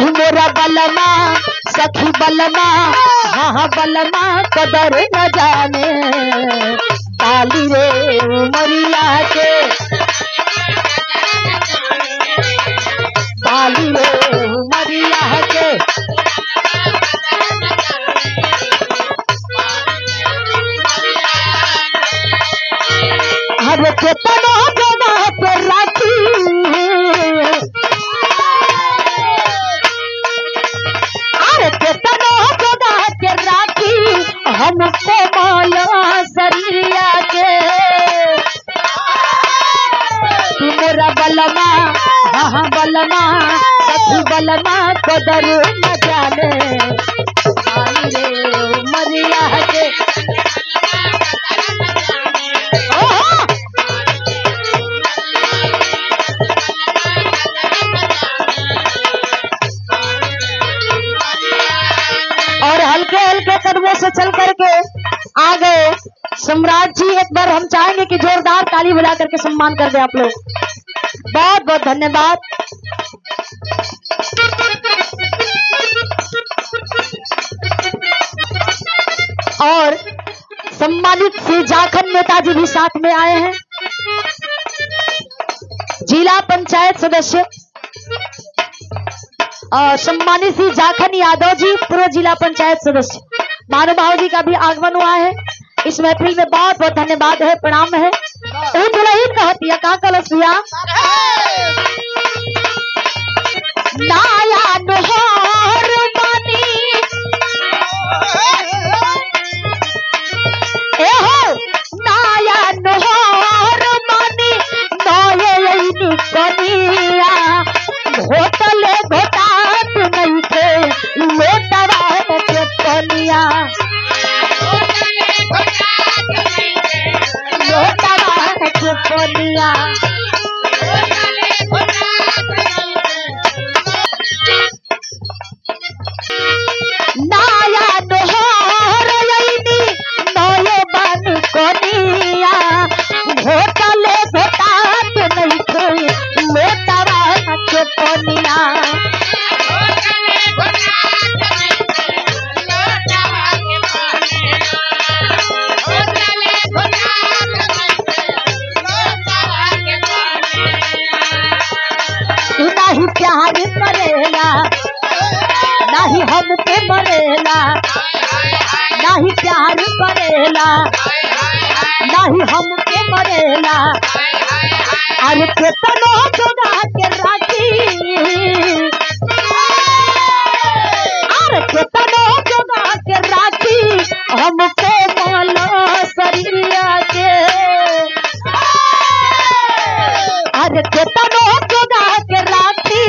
मोरा बलमा सखी बलमा हाँ बलमा कदर न जाने ताली रे उमरिया के ताली रे उमरिया के हर केतनो जगह पे राखी अरे केतनो जगह के राखी हमको माया सरिया के मोरा बलमा हाँ बलमा सखी बलमा कदर न जाने ताली रे उमरिया के और हल्के हल्के कदमों से चल करके आ गए सम्राट जी। एक बार हम चाहेंगे कि जोरदार ताली बजा करके सम्मान कर दे आप लोग। बहुत बहुत धन्यवाद। और सम्मानित श्री जाखन नेताजी भी साथ में आए हैं, जिला पंचायत सदस्य और सम्मानित श्री जाखन यादव जी पूर्व जिला पंचायत सदस्य महानुभाव जी का भी आगमन हुआ है इस महफिल में। बहुत बहुत धन्यवाद है, प्रणाम है। कहती है का कलसिया नाया नोहर बानी ए हो नाया नोहर बानी नोये कनिया होटले घोटात नहीं थे लोटवा के पनिया लोटवा के पनिया नाया नोहर यनी नये बन कनिया होटले घोटात नहीं थे लोटवा के पनिया नहीं प्यार करेला नहीं हम पे मरेला नहीं प्यार करेला नहीं हम पे मरेला अरे केतनो जोगा के राखी अरे केतनो जोगा के राखी हमको माला सरिया के अरे केतनो जोगा के राखी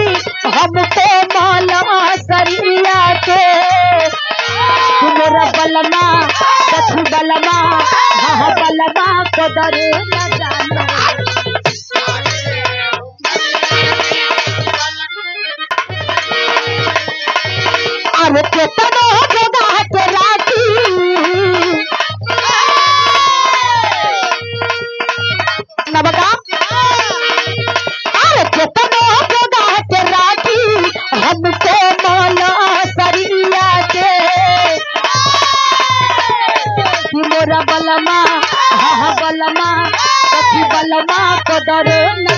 हमको माला सरिया के मोरा बलमा सखी बलमा हाँ बलमा कदर न जाने अरे केतनो जोगा के राखी न बता अरे केतनो जोगा के राखी हमको माला सरिया के मोरा बलमा हाँ बलमा सखी बलमा कदर न